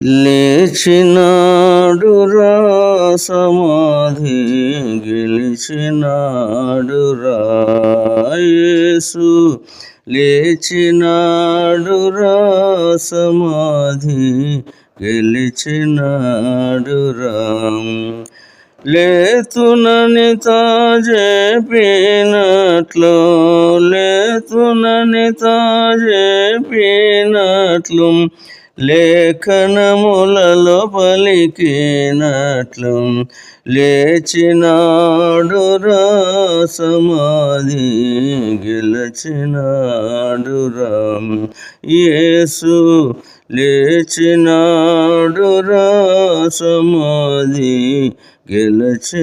లేచినాడురా సమాధి గెలిచినాడురా యేసు లేచినాడురా సమాధి గెలిచినాడురా లేతునని తాజేపినట్లు లేతునని తాజేపినట్లు లేఖనములలో పలికినట్లు లేచినాడురా సమాధి గెలిచినాడురా యేసు లేచినాడురా సమాధి గెలిచినాడురా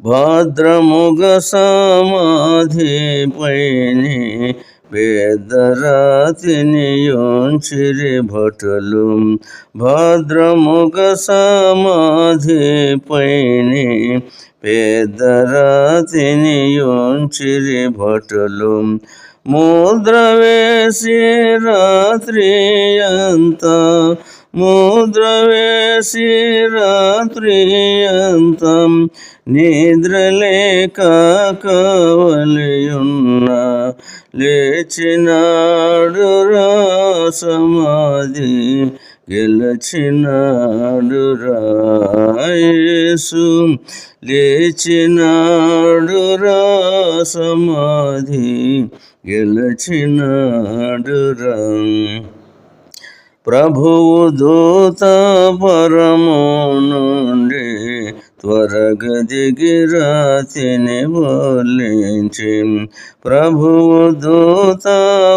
భద్రముగ సమాధిపైని పేదరాతిని యోంచిరి భటులు భద్రముగ సమాధిపైని పేదరాతిని యోంచిరి భటులు ముద్ర వేసి రాత్రి అంతా ముద్ర వేసి రాత్రి అంతా నిద్రలేక కావలియున్న లేచినాడురా సమాధి గెలిచినాడురా యేసు లేచినాడురా సమాధి గెలిచినాడురా ప్రభువు దూత పరము నుండి త్వరగా దిగి రాతిని బోలించి ప్రభువు దూత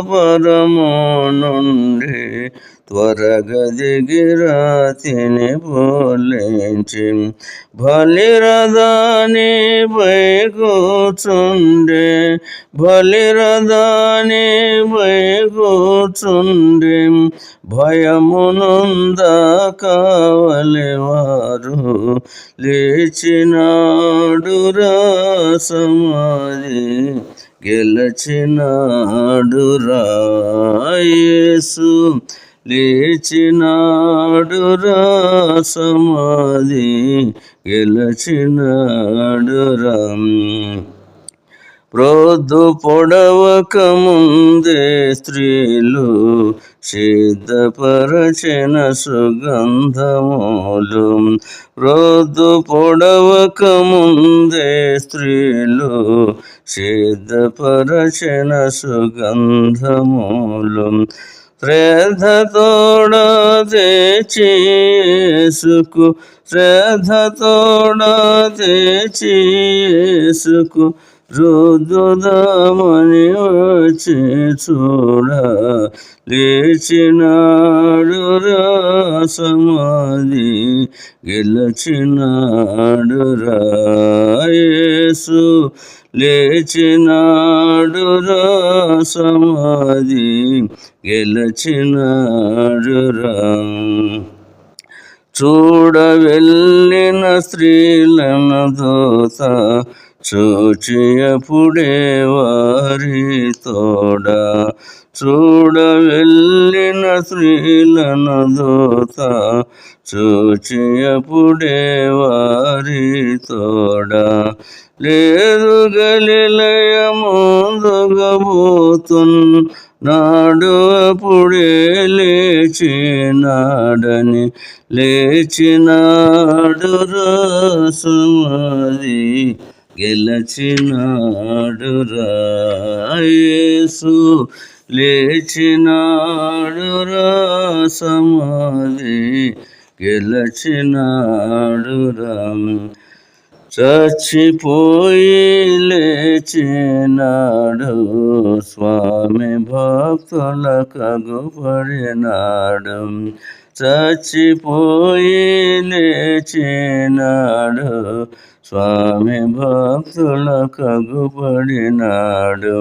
పరము నుండి త్వరగా దిగి రాతిని బోలించి బలిరదాని పై కూర్చుండే బలిరదాని పై కూర్చుండే భయమునంద కావలివారు లేచినాడురా సమాధి గెలిచినాడురా యేసు లేచినాడురా సమాధి గెలిచినాడురా ప్రొద్దు పొడవక ముందే స్త్రీలు సిద్ధపరచిన సుగంధములు ప్రొద్దు పొడవక ముందే స్త్రీలు సిద్ధపరచిన సుగంధములు శ్రద్ధతోడ తెచ్చి యేసుకు శ్రద్ధతోడ తెచ్చి యేసుకు రుద్దుదామని వచ్చి చూడ లేచినాడురా సమాధి గెలిచినాడురా యేసు లేచినాడురా సమాధి గెలిచినాడురా చూడ వెళ్ళిన స్త్రీలను దూత చూచియపుడే వారి తోడ చూడ వెళ్ళిన స్త్రీలను దూత చూచియపుడే వారి తోడ లేదు గలిలయ ముందుగా పోతున్నాడు అప్పుడే లేచినాడని లేచినాడురా సమాధి గెలిచినాడురా యేసు లేచినాడురా సమాధి గెలిచినాడురా చచ్చిపోయి లేచినాడు స్వామి భక్తులకు అగుపడినాడు చచ్చిపోయి లేచినాడు స్వామి భక్తులకు అగుపడినాడు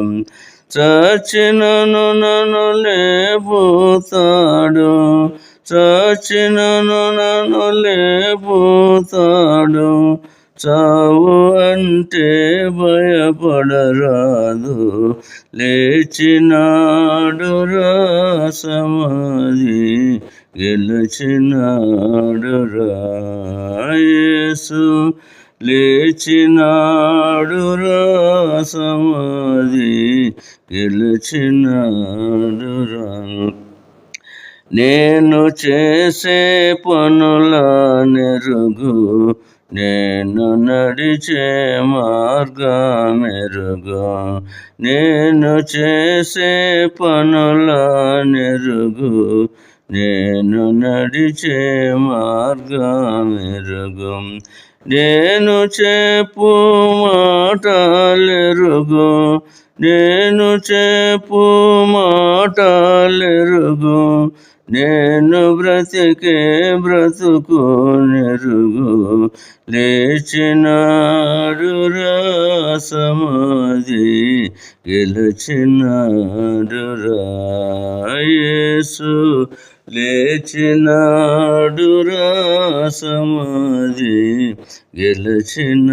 చచ్చినను నన్ను లేపుతాడు చచ్చినను నన్ను లేపుతాడు చావు అంటే భయపడరాదు, లేచినాడురా సమాధి గెలిచినాడురా యేసు, లేచినాడురా సమాధి గెలిచినాడురా. నేను చేసే పనుల నెరుగు, నేను నడిచే మార్గమెరుగు, నేను చేసే పనుల నెరుగు, నేను నడిచే మార్గమెరుగు, నేను చెప్పు మాటలెరుగు, నేను చెప్పు మాటలెరుగు, నేను బ్రతికే బ్రతుకు నెరుగు, లేచినాడురా సమాధి గెలిచినాడురా యేసు, లేచినాడురా సమాధి గెలిచినాడురా.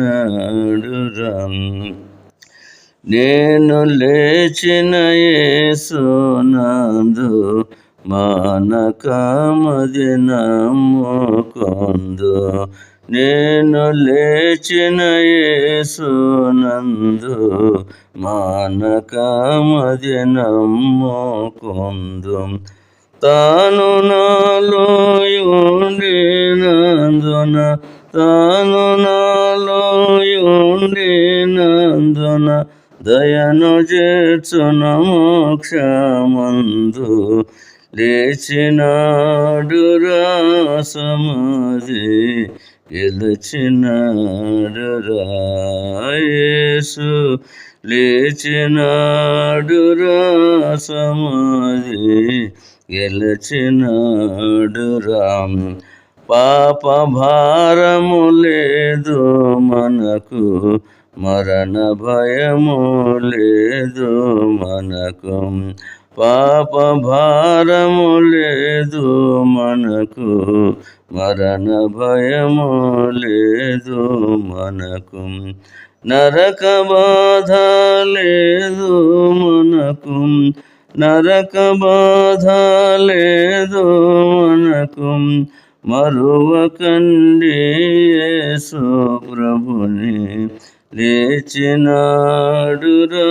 నేను లేచిన యేసునందు మానకమది నమ్ముకొందు, నేను లేచిన యేసునందు మానకమది నమ్ముకొందు, తాను నాలో ఉండినందున, తాను నాలో ఉండినందున, దయను చేర్చున మోక్షమందు, లేచినాడురా సమాధి గెలిచినాడురా యేసు, లేచినాడురా సమాధి గెలిచినాడురా. పాప భారము లేదు మనకు, మరణ భయము లేదు మనకు, పాప భారము లేదు మనకు, మరణ భయము లేదు మనకు, నరక బాధ లేదు మనకు, నరక బాధ లేదు మనకు, మరువకండి యేసు ప్రభుని, లేచినాడురా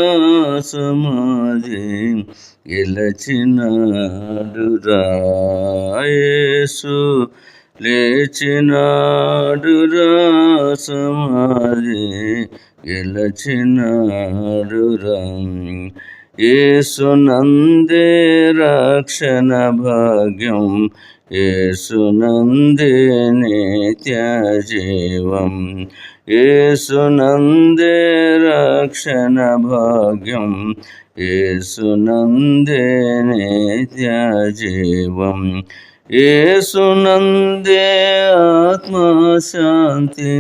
సమాధి గెలిచినాడురా యేసు, లేచినాడురా సమాధి గెలిచినాడురా. యేసునందే రక్షణ భాగ్యం, యేసునందే నిత్య జీవం, యేసునందే రక్షణ భాగ్యం, యేసునందే నిత్య జీవం, యేసునందే ఆత్మశాంతి,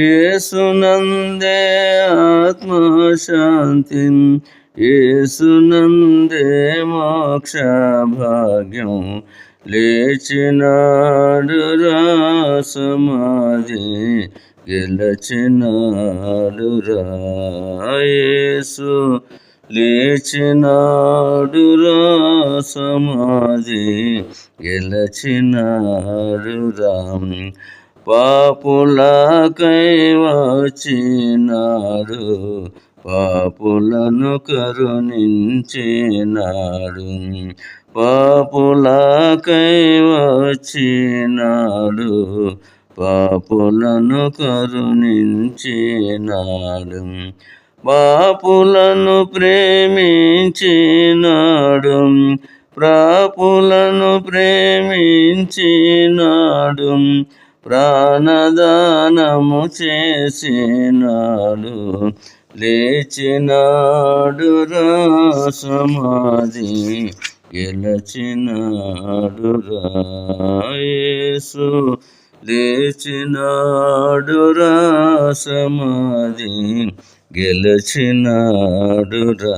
యేసునందే ఆత్మశాంతి, యేసునందే మోక్ష భాగ్యం, లేచినాడురా సమాధి గెలిచినాడురా యేసు, లేచినాడురా సమాధి గెలిచినాడురా. పాపులకై వచ్చినాడు, పాపులను కరుణించినాడు, పాపులకై వచ్చినాడు, పాపులను కరుణించినాడు, పాపులను ప్రేమించినాడు, పాపులను ప్రేమించినాడు, ప్రాణదానము చేసినాడు, లేచినాడురా సమాధి గెలిచినాడురా యేసు, లేచినాడురా సమాధి గెలిచినాడురా.